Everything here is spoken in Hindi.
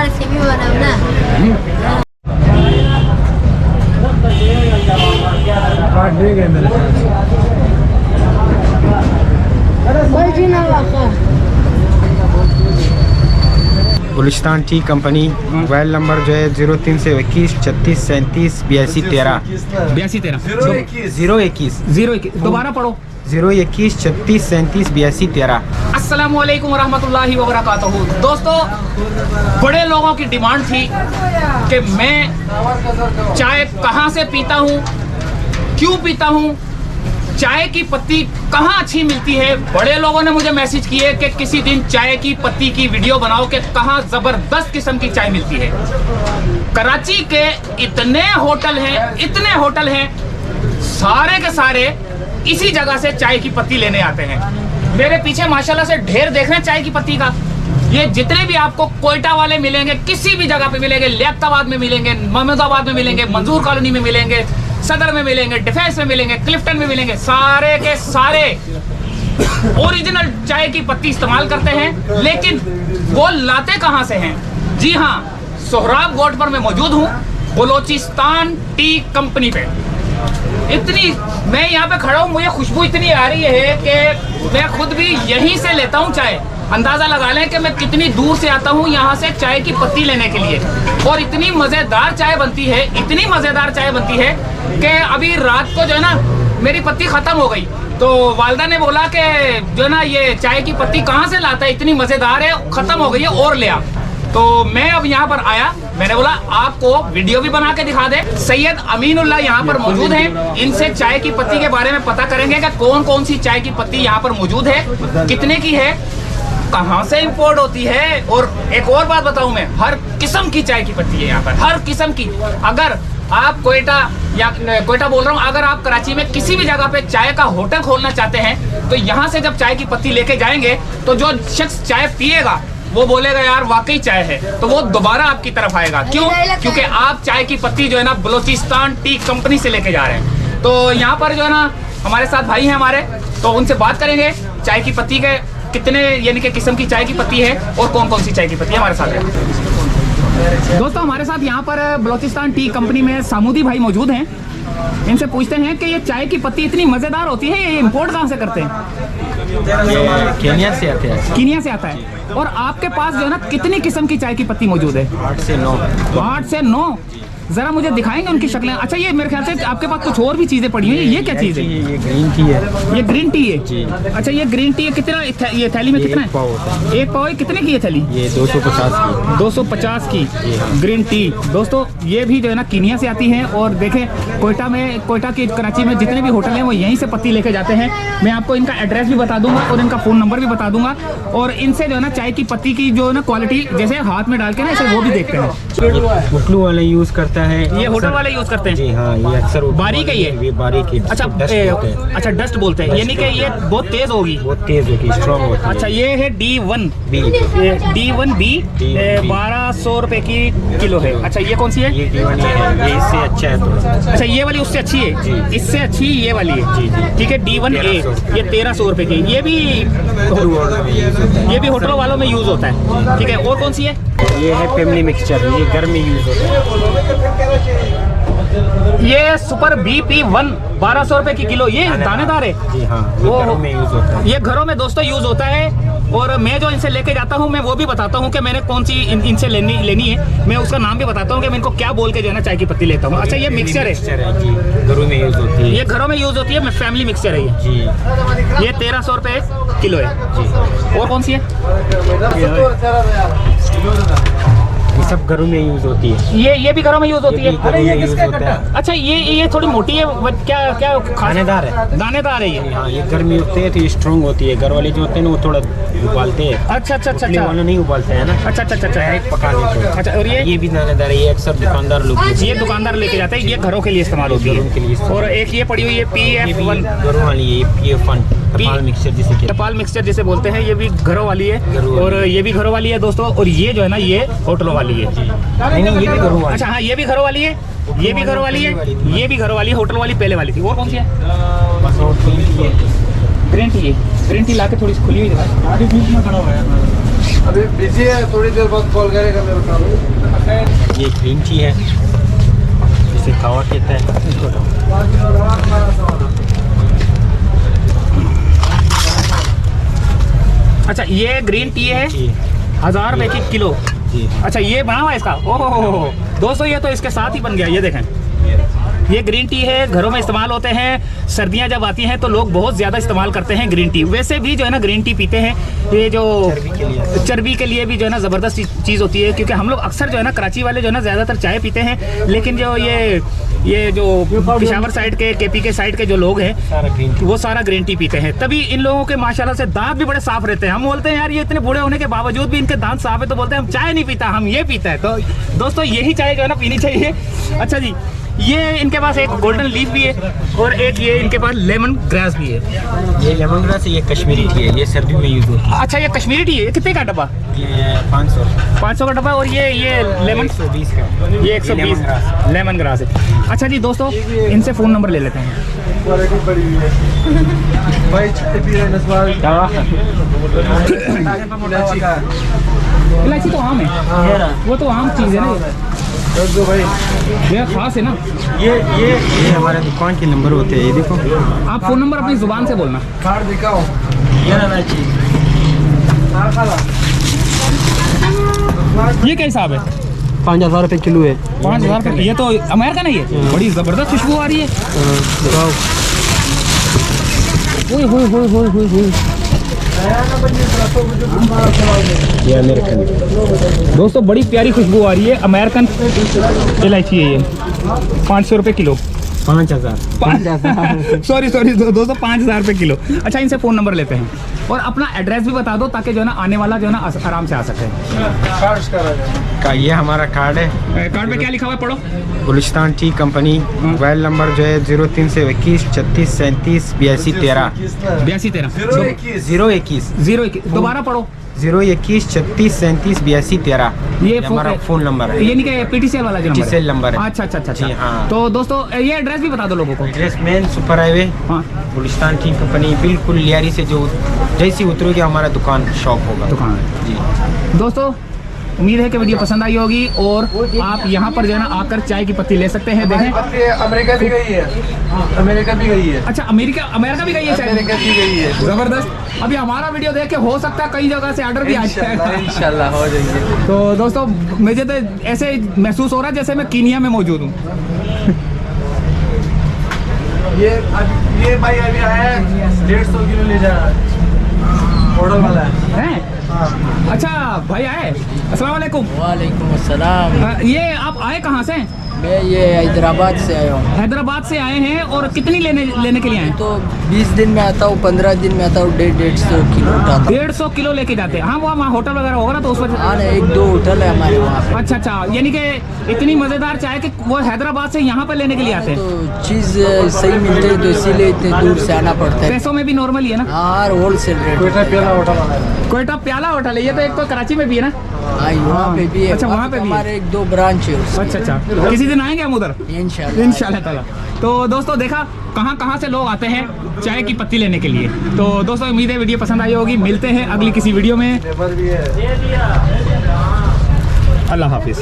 रेसिपी बनाओ ना। Gulistan T company, mobile number जो है 0321 36 37 82 13 82 13 021 दोबारा पढ़ो। 021 36 37 82 13। अस्सलामु अलैकुम वरहमतुल्लाहि वबरकातुहू। दोस्तों, बड़े लोगों की डिमांड थी कि मैं चाय कहाँ से पीता हूँ, क्यों पीता हूँ, चाय की पत्ती कहाँ अच्छी मिलती है। बड़े लोगों ने मुझे मैसेज किए कि किसी दिन चाय की पत्ती की वीडियो बनाओ कि कहाँ ज़बरदस्त किस्म की चाय मिलती है। कराची के इतने होटल हैं, सारे के सारे इसी जगह से चाय की पत्ती लेने आते हैं। मेरे पीछे माशाल्लाह से ढेर देख रहे हैं चाय की पत्ती का। ये जितने भी आपको कोयटा वाले मिलेंगे, किसी भी जगह पे मिलेंगे, लियाकताबाद में मिलेंगे, महमूदाबाद में मिलेंगे, मंजूर कॉलोनी में मिलेंगे, सदर में मिलेंगे, डिफेंस में मिलेंगे, क्लिफ्टन में मिलेंगे, सारे के सारे ओरिजिनल चाय की पत्ती इस्तेमाल करते हैं। लेकिन वो लाते कहाँ से हैं? जी हाँ, सोहराब गोट पर मैं मौजूद हूँ, बलोचिस्तान टी कंपनी पे। मैं यहाँ पे खड़ा हूँ, मुझे खुशबू इतनी आ रही है कि मैं खुद भी यहीं से लेता हूँ चाय। अंदाज़ा लगा लें कि मैं कितनी दूर से आता हूँ यहाँ से चाय की पत्ती लेने के लिए। और इतनी मज़ेदार चाय बनती है, इतनी मज़ेदार चाय बनती है कि अभी रात को जो है ना मेरी पत्ती ख़त्म हो गई, तो वालदा ने बोला कि जो है ना ये चाय की पत्ती कहाँ से लाता है, इतनी मज़ेदार है, ख़त्म हो गई है और ले आ। तो मैं अब यहाँ पर आया, मैंने बोला आपको वीडियो भी बना के दिखा दे। सैयद अमीनुल्लाह यहाँ पर मौजूद हैं, इनसे चाय की पत्ती के बारे में पता करेंगे कि कौन कौन सी चाय की पत्ती यहाँ पर मौजूद है, कितने की है, कहाँ से इंपोर्ट होती है। और एक और बात बताऊँ, मैं हर किस्म की चाय की पत्ती है यहाँ पर, हर किस्म की। अगर आप कोयटा बोल रहा हूँ, अगर आप कराची में किसी भी जगह पे चाय का होटल खोलना चाहते हैं तो यहाँ से जब चाय की पत्ती लेके जाएंगे तो जो शख्स चाय पिएगा वो बोलेगा यार वाकई चाय है, तो वो दोबारा आपकी तरफ आएगा। क्यों? क्योंकि आप चाय की पत्ती जो है ना बलोचिस्तान टी कंपनी से लेके जा रहे हैं। तो यहाँ पर जो है ना हमारे साथ भाई हैं हमारे, तो उनसे बात करेंगे चाय की पत्ती के कितने यानी कि किस्म की चाय की पत्ती है और कौन कौन सी चाय की पत्ती हमारे साथ है। दोस्तों, हमारे साथ यहाँ पर बलोचिस्तान टी कंपनी में सामूदी भाई मौजूद हैं। इनसे पूछते हैं कि ये चाय की पत्ती इतनी मज़ेदार होती है, ये इंपोर्ट कहाँ से करते हैं? केन्या से आते हैं। कीनिया से आता है। और आपके पास जो है ना कितनी किस्म की चाय की पत्ती मौजूद है? 8 से 9। 8 से 9। जरा मुझे दिखाएंगे उनकी शक्लें। अच्छा, ये मेरे ख्याल से आपके पास कुछ और भी चीजें पड़ी हुई हैं, ये क्या चीज है? ये ग्रीन टी है। ये ग्रीन टी है जी। अच्छा, ये ग्रीन टी है, कितना ये थैली में कितना है? 1 पाव होता है। 1 पाव है। कितने की है थैली? ये 250 की। 250 की ग्रीन टी। दोस्तों, ये भी जो है ना कीनिया से आती है। और देखें, कोयटा की कराची में जितने भी होटल हैं वो यहीं से पत्ती लेके जाते हैं। मैं आपको इनका एड्रेस भी बता दूंगा और इनका फ़ोन नंबर भी बता दूंगा। और इनसे जो है ना चाय की पत्ती की जो है ना क्वालिटी, जैसे हाथ में डाल के ना इसे वो भी देखते हैं। बुकलू वाला यूज़ करता है, ये होटल वाले यूज करते हैं। जी हाँ, ये अक्सर बारीक है ये बारीक है। अच्छा, डस्ट बोलते हैं, यानी कि ये बहुत तेज होगी, बहुत तेज होगी, स्ट्रॉन्ग होती है। अच्छा, ये है D1B 1200 रुपए की किलो है। अच्छा, ये कौन सी है? ये D1 है, ये इससे अच्छा है थोड़ा। अच्छा, ये वाली उससे अच्छी है जी। इससे अच्छी ये वाली है। जी जी, ठीक है। D1A ये 1300 रुपए की। ये भी होटलों वालों में यूज होता है। ठीक है। और कौन सी है? ये है फैमिली मिक्सचर, ये घर में यूज होता है। ये सुपर BP1 1200 रुपए की किलो। ये दानेदार है। जी हाँ, ये घरों में यूज होता है। ये घरों में दोस्तों यूज होता है। और मैं जो इनसे लेके जाता हूँ, मैं वो भी बताता हूँ कि मैंने कौन सी इनसे लेनी है। मैं उसका नाम भी बताता हूँ कि मैं इनको क्या बोल के जो है ना चाय की पत्ती लेता हूँ। अच्छा, ये मिक्सचर है जी, घरों में यूज होती है। ये घरों में यूज होती है, फैमिली मिक्सचर है ये जी। ये 1300 रुपए किलो है जी। और कौन सी है? ये सब घरों में यूज होती है। ये भी घरों में यूज होती है। अरे ये किसका कट्टा? अच्छा, ये थोड़ी मोटी है, क्या दानेदार है। दानेदार है ये। हाँ, ये घर में होते हैं तो ये स्ट्रॉन्ग होती है। घर वाले जो होते हैं ना वो थोड़ा उबालते हैं। अच्छा, वाला नहीं उबालते हैं ना। अच्छा, पकाने को। अच्छा, और ये भी दानेदार है, ये अक्सर दुकानदार लोग ये दुकानदार लेके जाते हैं। ये घरों के लिए इस्तेमाल होती घरों के लिए है। और एक ये पड़ी हुई है PF1 घरों वाली है, PF1 तपाल मिक्सचर जिसे कहते हैं। तपाल मिक्सचर जिसे बोलते हैं, ये भी घरों वाली है। और ये भी घरों वाली है दोस्तों। और ये जो है ना ये होटलों वाली है। नहीं, ये भी घरों वाली। अच्छा हाँ, ये भी घरों वाली है, ये भी घरों वाली है, ये भी घरों वाली है। होटल वाली पहले वाली थी। और कौन सी है? बस और ग्रीन टी है। ग्रीन टी है। ग्रीन टी लाके थोड़ी सी खुली हुई है। अभी बिजी है, थोड़ी देर बाद कॉल करेगा मेरे को। ये ग्रीन टी है, इसे कावा कहते हैं। अच्छा ये ग्रीन टी है, जी 1000 रुपए की किलो। जी अच्छा ये बना हुआ है इसका, ओहो दोस्तों ये तो इसके साथ ही बन गया, ये देखें ये ग्रीन टी है, घरों में इस्तेमाल होते हैं। सर्दियां जब आती हैं तो लोग बहुत ज़्यादा इस्तेमाल करते हैं ग्रीन टी। वैसे भी जो है ना ग्रीन टी पीते हैं, ये जो चर्बी के लिए भी जो है ना ज़बरदस्त चीज़ होती है, क्योंकि हम लोग अक्सर जो है ना कराची वाले जो है ना ज़्यादातर चाय पीते हैं, लेकिन जो ये जो पिशावर साइड के केपी के साइड के जो लोग हैं सारा ग्रीन टी। वो सारा ग्रीन टी पीते हैं, तभी इन लोगों के माशाल्लाह से दांत भी बड़े साफ रहते हैं। हम बोलते हैं यार ये इतने बूढ़े होने के बावजूद भी इनके दांत साफ है, तो बोलते हैं हम चाय नहीं पीता, हम ये पीता है। तो दोस्तों यही चाय जो है ना पीनी चाहिए। अच्छा जी, ये इनके पास एक गोल्डन लीफ भी है और एक ये इनके पास लेमन ग्रास भी है। ये लेमन ग्रास है, ये कश्मीरी टी है, ये सर्दियों में यूज होती है। अच्छा ये कश्मीरी टी है, कितने का डब्बा? ये 500 का डब्बा। और ये लेमन 120 का, ये 120 लेमन ग्रास है। अच्छा जी दोस्तों, इनसे फ़ोन नंबर ले लेते हैं। क्वालिटी बड़ी हुई है भाई, चाय पी रहे हैं नस्वाल। इलायची तो आम है, वो तो आम चीज़ है ना, दो भाई, ये खास है ना। ये हमारे दुकान के नंबर होते हैं, ये देखो। आप फ़ोन नंबर अपनी ज़ुबान से बोलना। कार्ड दिखाओ। ये क्या हिसाब है? 5000 रुपये किलो है। 5000 रुपये। ये तो अमेरिका नहीं है, बड़ी ज़बरदस्त खुशबू आ रही है। ओए होए होए होए होए होए। ये अमेरिकन। दोस्तों बड़ी प्यारी खुशबू आ रही है, अमेरिकन इलायची है ये। 500 रुपये किलो। 5000 सॉरी दोस्तों 5000 रुपये किलो। अच्छा इनसे फ़ोन नंबर लेते हैं और अपना एड्रेस भी बता दो, ताकि जो है ना आने वाला जो है ना आराम से आ सके। कार्ड करा का ये हमारा कार्ड है। कार्ड पे क्या लिखा हुआ है पढ़ो। Gulistan T company, mobile number जो है 03 से 21 36 37 82 13 82 13 021 021 दोबारा पढ़ो। 021 36 37 82 13 ये हमारा फ़ोन नंबर है। ये नहीं कि पीटीसीएल वाला जो PTCL नंबर है। अच्छा अच्छा अच्छा जी, हाँ। तो दोस्तों ये एड्रेस भी बता दो लोगों को। एड्रेस मेन सुपर हाईवे, हाँ गुलिस्तान टी कंपनी, बिल्कुल लियारी से जो जैसी उतरोगे हमारा दुकान शॉप होगा। दुकान जी दोस्तों, उम्मीद है कि वीडियो पसंद आई होगी और आप यहाँ पर जो है ना आकर चाय की पत्ती ले सकते हैं। देखें अमेरिका भी गई है, अमेरिका भी गई है, अच्छा अमेरिका भी गई है चाय, अमेरिका भी गई है। जबरदस्त। अभी हमारा वीडियो देख के हो सकता है कई जगह से ऑर्डर भी आ जाए। इंशाल्लाह हो जाएंगे। तो दोस्तों मुझे तो ऐसे महसूस हो रहा है जैसे मैं कीनिया में मौजूद हूँ। ये भाई अभी आया है, 150 किलो ले जा रहा है, ऑर्डर वाला है। अच्छा भाई आए, अस्सलाम वालेकुम। वालेकुम अस्सलाम। ये आप आए कहाँ से? मैं ये हैदराबाद से आया हूँ। हैदराबाद से आए हैं और कितनी लेने के लिए आए? तो 20 दिन में आता हूँ, 15 दिन में आता हूँ, 150 किलो उठाता हूँ। 150 किलो लेके जाते हैं। हाँ वहाँ होटल वगैरह होगा ना, तो उस पर हाँ ना, 1-2 होटल है हमारे वहाँ पे। अच्छा अच्छा, यानी कि इतनी मज़ेदार चाय कि वो हैदराबाद से यहाँ पर लेने के लिए आते हैं। तो चीज़ सही मिलती है, तो इसीलिए इतने दूर से आना पड़ता है। पैसों में भी नॉर्मल ही है ना? हाँ, होलसेल रेट। कोयटा प्याला होटल वाला है। कोयटा प्याला होटल है ये, तो एक तो कराची में भी है ना? हाँ, वहाँ पे भी है। अच्छा, वहाँ पे भी है। हमारे 1-2 ब्रांच है उसके। अच्छा अच्छा, किसी दिन आएंगे हम उधर इंशाल्लाह ताला। तो दोस्तों देखा कहाँ से लोग आते हैं चाय की पत्ती लेने के लिए। तो दोस्तों उम्मीद है वीडियो पसंद आई होगी। मिलते हैं अगली किसी वीडियो में। पेपर भी है। अल्लाह हाफिज़।